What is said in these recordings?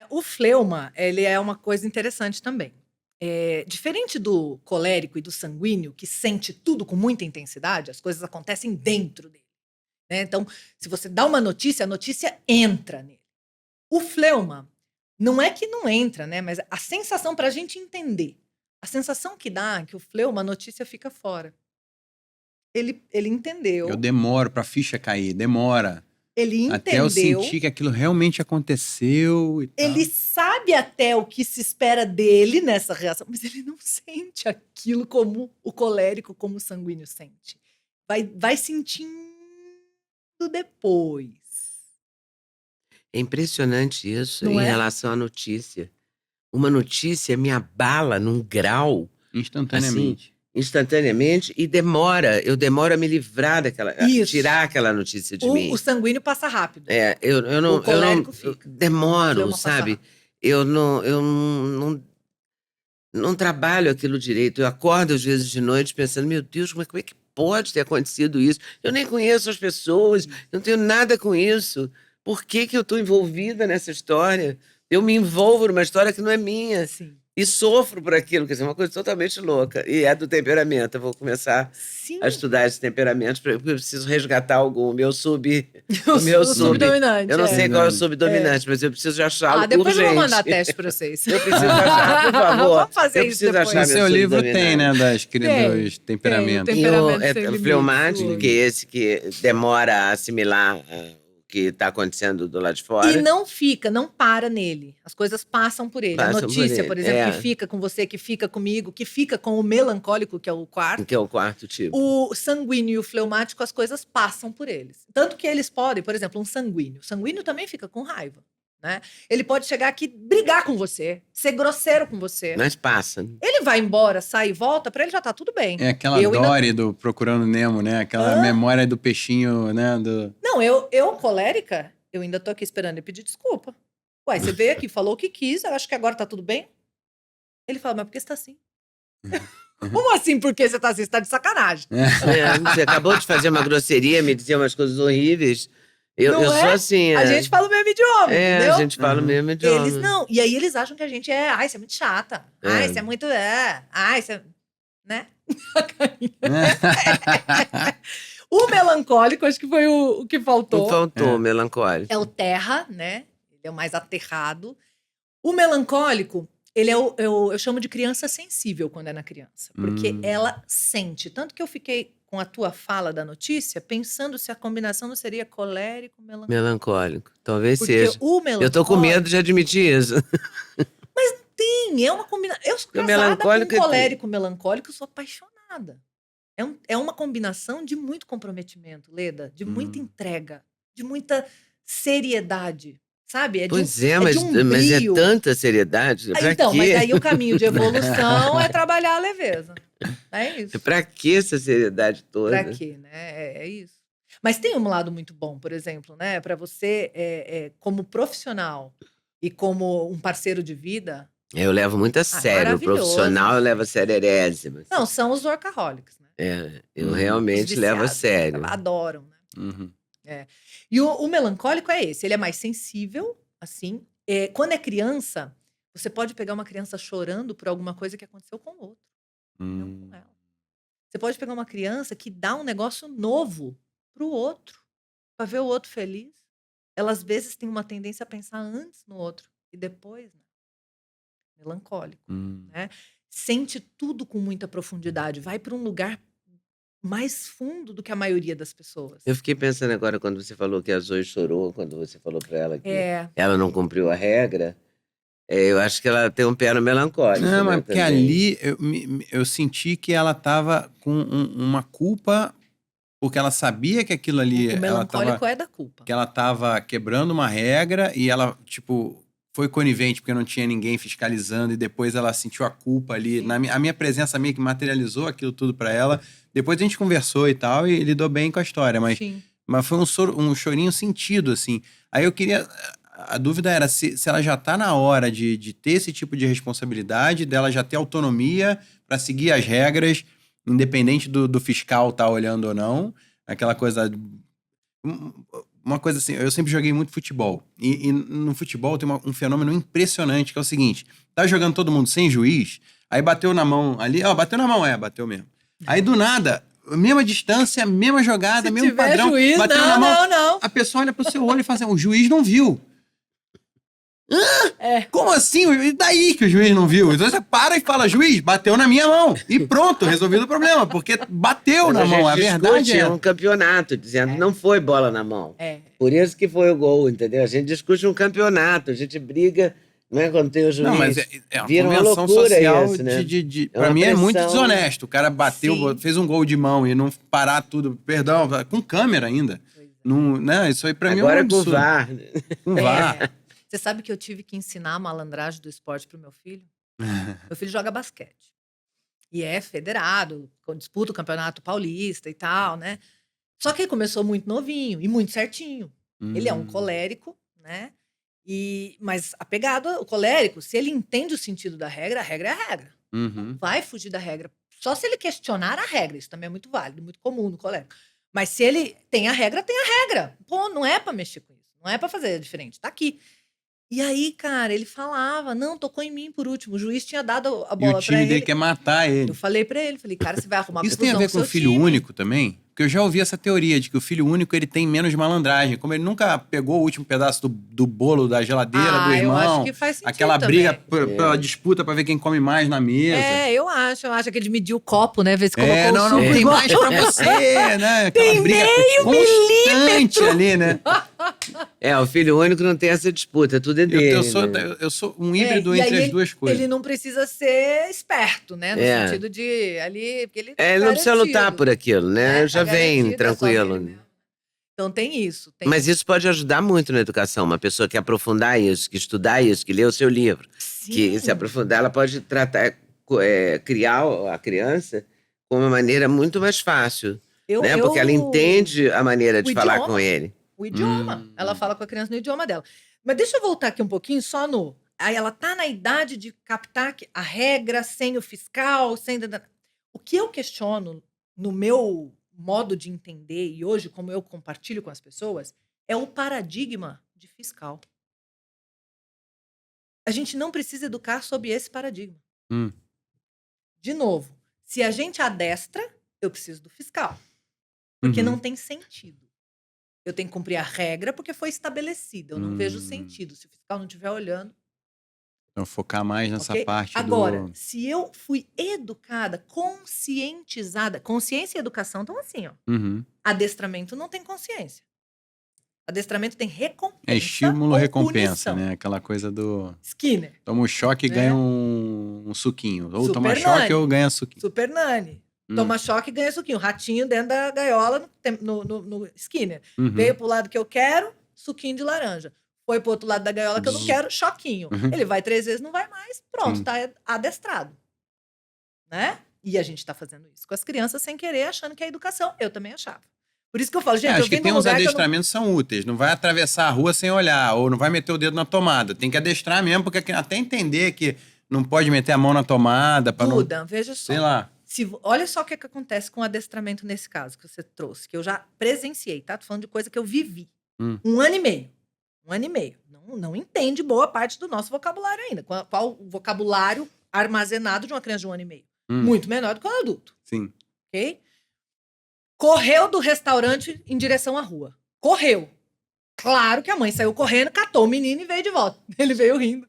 o fleuma, ele é uma coisa interessante também. Diferente do colérico e do sanguíneo, que sente tudo com muita intensidade, as coisas acontecem dentro dele, né? Então, se você dá uma notícia, a notícia entra nele. O fleuma, não é que não entra, né? Mas a sensação, para a gente entender, a sensação que dá é que o fleuma, a notícia fica fora. Ele Eu entendeu, demoro pra ficha cair, demora. ele Até eu entendeu, sentir que aquilo realmente aconteceu e tal. ele sabe até o que se espera dele nessa reação, mas ele não sente aquilo como o colérico, como o sanguíneo sente. Vai sentindo depois. É impressionante isso Não em é? relação à notícia. Uma notícia me abala num grau, assim, Instantaneamente. instantaneamente, e eu demoro a me livrar daquela, Isso. tirar aquela notícia de mim. O sanguíneo passa rápido. Eu não, O colérico fica. O demoro, fleuma passa sabe? rápido. Eu não trabalho aquilo direito. Eu acordo às vezes de noite pensando, meu Deus, como é que pode ter acontecido isso? Eu nem conheço as pessoas, eu não tenho nada com isso. Por que que eu estou envolvida nessa história? Eu me envolvo numa história que não é minha. Sim. E sofro por aquilo, quer dizer, uma coisa totalmente louca. E é do temperamento. Eu vou começar Sim. a estudar esses temperamentos, porque eu preciso resgatar algum. O meu O Eu subdominante. não sei qual é o subdominante, mas eu preciso de achá-lo Depois eu vou urgente. mandar teste para vocês. Eu preciso achar, por favor. Vamos fazer Eu isso preciso depois. achar No meu seu livro subdominante. tem, né, dos Tem temperamentos. o E temperamento sem o limites, fleumático, o- que é esse que demora a assimilar o que está acontecendo do lado de fora. E não para nele. As coisas passam por ele. A Passam por notícia, ele, por exemplo, é. que fica com você, que fica comigo, que fica com o melancólico, que é o quarto. Que é o quarto tipo. O sanguíneo e o fleumático, as coisas passam por eles. Tanto que eles podem, por exemplo, um sanguíneo. O sanguíneo também fica com raiva, né? Ele pode chegar aqui, brigar com você, ser grosseiro com você. Mas passa. Ele vai embora, sai e volta, pra ele já tá tudo bem. É aquela Eu ainda- Dory do Procurando Nemo, né? Aquela memória do peixinho, né? Não, eu colérica, eu ainda tô aqui esperando ele pedir desculpa. Uai, você veio aqui, falou o que quis, eu acho que agora tá tudo bem. Ele fala, mas por que você tá assim? Como assim, por que você tá assim? Você tá de sacanagem. Você acabou de fazer uma grosseria, me dizer umas coisas horríveis. Eu Não sou assim. A gente fala o mesmo idioma, entendeu? A gente fala o mesmo idioma. Eles não. E aí eles acham que a gente você é muito chata. Você é muito. Você. Né? O melancólico, acho que foi o que faltou. Faltou, melancólico. É o terra, né? Ele é o mais aterrado. O melancólico, ele eu chamo de criança sensível quando é na criança. Porque ela sente. Tanto que eu fiquei com a tua fala da notícia, pensando se a combinação não seria colérico, melancólico. Melancólico. Talvez Porque seja. o melancólico... Eu tô com medo de admitir isso. Sim, é uma combinação. Eu sou Porque o casada melancólico com é um colérico melancólico, eu sou apaixonada. É uma combinação de muito comprometimento, Leda, de muita entrega, de muita seriedade, sabe? Pois mas mas é tanta seriedade. Pra então, quê? mas aí o caminho de evolução é trabalhar a leveza. É isso. Pra que essa seriedade toda? Pra quê, né? É isso. Mas tem um lado muito bom, por exemplo, né? Para você, como profissional e como um parceiro de vida. Eu levo muito a sério. O profissional eu levo a sererésima. Não, são os workaholics, né? Eu realmente levo a sério. Adoram, né? Uhum. E o melancólico é esse, ele é mais sensível, assim. Quando é criança, você pode pegar uma criança chorando por alguma coisa que aconteceu com o outro, não com ela. Você pode pegar uma criança que dá um negócio novo pro outro, para ver o outro feliz. Ela, às vezes, tem uma tendência a pensar antes no outro e depois, né? Melancólico, né? Sente tudo com muita profundidade, vai para um lugar mais fundo do que a maioria das pessoas. Eu fiquei pensando agora quando você falou que a Zoe chorou, quando você falou para ela que ela não cumpriu a regra. Eu acho que ela tem um pé no melancólico. Não, né, mas porque ali eu senti que ela tava com uma culpa, porque ela sabia que aquilo ali... O melancólico é da culpa. Que ela tava quebrando uma regra e ela, tipo, foi conivente porque não tinha ninguém fiscalizando e depois ela sentiu a culpa ali. A minha presença meio que materializou aquilo tudo pra ela. Depois a gente conversou e tal e lidou bem com a história, mas foi um chorinho sentido, assim. Aí eu queria... A dúvida era se ela já tá na hora de ter esse tipo de responsabilidade, dela já ter autonomia pra seguir as regras, independente do fiscal tá olhando ou não. Aquela coisa... uma coisa assim, eu sempre joguei muito futebol. E no futebol tem um fenômeno impressionante, que é o seguinte: tá jogando todo mundo sem juiz, aí bateu na mão ali, bateu na mão, bateu mesmo. Aí do nada, mesma distância, mesma jogada, Se mesmo tiver padrão, juiz, bateu não, na mão. não. A pessoa olha pro seu olho e fala assim: o juiz não viu. Como assim? E daí que o juiz não viu? Então você para e fala: juiz, bateu na minha mão. E pronto, resolvido o problema, porque bateu Mas na mão. A gente verdade discute é. um campeonato, dizendo não foi bola na mão. Por isso que foi o gol, entendeu? A gente discute um campeonato, a gente briga, não é quando tem o juiz. Não, mas é uma Vira uma convenção loucura social isso, né? pra uma mim é muito pressão. desonesto. O cara bateu, Sim. fez um gol de mão e não parar tudo, perdão, com câmera ainda. Não, né? Isso aí pra mim é um Agora com absurdo. VAR. Com VAR. Você sabe que eu tive que ensinar a malandragem do esporte pro meu filho? Meu filho joga basquete. E é federado, disputa o campeonato paulista e tal, né? Só que ele começou muito novinho e muito certinho. Ele é um colérico, né? Mas apegado ao colérico, se ele entende o sentido da regra, a regra é a regra. Não vai fugir da regra. Só se ele questionar a regra. Isso também é muito válido, muito comum no colérico. Mas se ele tem a regra, tem a regra. Pô, não é pra mexer com isso. Não é pra fazer diferente. Tá aqui. E aí, cara, ele falava, não, tocou em mim por último. O juiz tinha dado a E bola o pra time dele ele. quer matar ele. Eu falei pra ele, cara, você vai arrumar Isso tem a confusão ver com seu o filho time. único também? Porque eu já ouvi essa teoria de que o filho único ele tem menos malandragem. Como ele nunca pegou o último pedaço do bolo da geladeira do irmão. Eu acho que faz sentido aquela também. briga pela disputa pra ver quem come mais na mesa. Eu acho que ele mediu o copo, né? Ver se colocou o não, suco tem igual. mais pra você, né? Aquela Tem briga meio constante ali, né? O filho único não tem essa disputa, tudo é dele. Eu sou um híbrido E entre aí as duas coisas. Ele não precisa ser esperto, né? No sentido de ali, porque ele Ele não precisa lutar por aquilo, né? Já vem tranquilo. Então tem isso. Mas isso pode ajudar muito na educação. Uma pessoa que aprofundar isso, que estudar isso, que lê o seu livro, Sim. que se aprofundar, ela pode criar a criança com uma maneira muito mais fácil. Né? Porque ela entende a maneira de falar com ele. O idioma. Ela fala com a criança no idioma dela. Mas deixa eu voltar aqui um pouquinho só no... Aí ela tá na idade de captar a regra sem o fiscal, sem... O que eu questiono no meu modo de entender e hoje, como eu compartilho com as pessoas, é o paradigma de fiscal. A gente não precisa educar sob esse paradigma. De novo, se a gente adestra, eu preciso do fiscal. Porque não tem sentido. Eu tenho que cumprir a regra porque foi estabelecida. Eu não vejo sentido. Se o fiscal não estiver olhando... Então, focar mais nessa parte Agora, se eu fui educada, conscientizada... Consciência e educação estão assim, ó. Adestramento não tem consciência. Adestramento tem recompensa. É estímulo, recompensa, punição. né? Aquela coisa do... Skinner. Toma um choque e ganha um suquinho. Ou Super toma choque Nani. ou ganha suquinho. Super Nani. Toma choque e ganha suquinho. Ratinho dentro da gaiola no Skinner. Veio pro lado que eu quero, suquinho de laranja. Foi pro outro lado da gaiola que eu não quero, choquinho. Ele vai 3 vezes, não vai mais. Pronto, tá adestrado. Né? E a gente tá fazendo isso com as crianças sem querer, achando que é educação. Eu também achava. Por isso que eu falo, gente, acho que tem uns adestramentos que são úteis. Não vai atravessar a rua sem olhar, ou não vai meter o dedo na tomada. Tem que adestrar mesmo, porque até entender que não pode meter a mão na tomada. Duda, veja só. Sei lá. Olha só o que acontece com o adestramento nesse caso que você trouxe, que eu já presenciei, tá? Tô falando de coisa que eu vivi. 1 ano e meio. 1 ano e meio. Não entende boa parte do nosso vocabulário ainda. Qual o vocabulário armazenado de uma criança de 1 ano e meio? Muito menor do que um adulto. Sim. Ok? Correu do restaurante em direção à rua. Correu. Claro que a mãe saiu correndo, catou o menino e veio de volta. Ele veio rindo.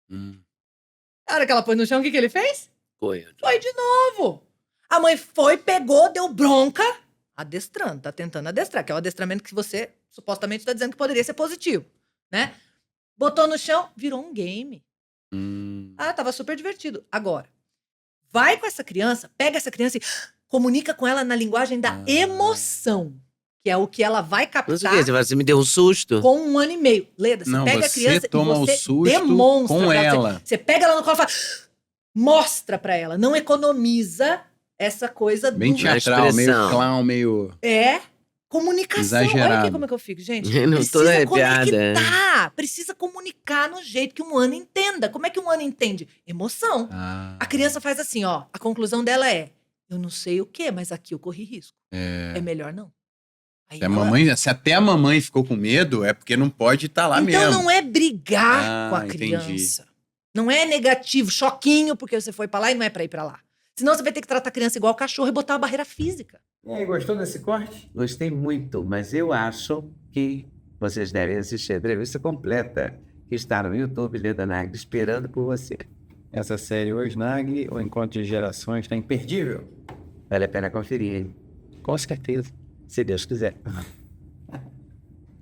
Na hora que ela pôs no chão, o que ele fez? Foi de novo. A mãe foi, pegou, deu bronca, adestrando, tá tentando adestrar, que é o adestramento que você supostamente está dizendo que poderia ser positivo, né? Botou no chão, virou um game. Tava super divertido. Agora, vai com essa criança, pega essa criança e comunica com ela na linguagem da emoção, que é o que ela vai captar. Você me deu um susto? Com 1 ano e meio. Leda, você pega a criança toma e você o susto demonstra com ela. Você pega ela no colo e fala... Mostra pra ela, não economiza essa coisa bem teatral, meio clown, meio... comunicação. Exagerado. Olha aqui como é que eu fico, gente. Não tô arrepiada. Precisa comunicar no jeito que um ano entenda. Como é que um ano entende? Emoção. A criança faz assim, ó. A conclusão dela é, eu não sei o quê, mas aqui eu corri risco. É melhor não. Aí Se, se até a mamãe ficou com medo, é porque não pode estar lá então mesmo. não é brigar com a entendi. criança. Não é negativo, choquinho, porque você foi pra lá e não é pra ir pra lá. Senão você vai ter que tratar a criança igual cachorro e botar uma barreira física. E aí, gostou desse corte? Gostei muito, mas eu acho que vocês devem assistir a entrevista completa, que está no YouTube, Leda Nagli, esperando por você. Essa série Hoje Nagli, o Encontro de Gerações, tá imperdível. Vale a pena conferir, hein? Com certeza. Se Deus quiser.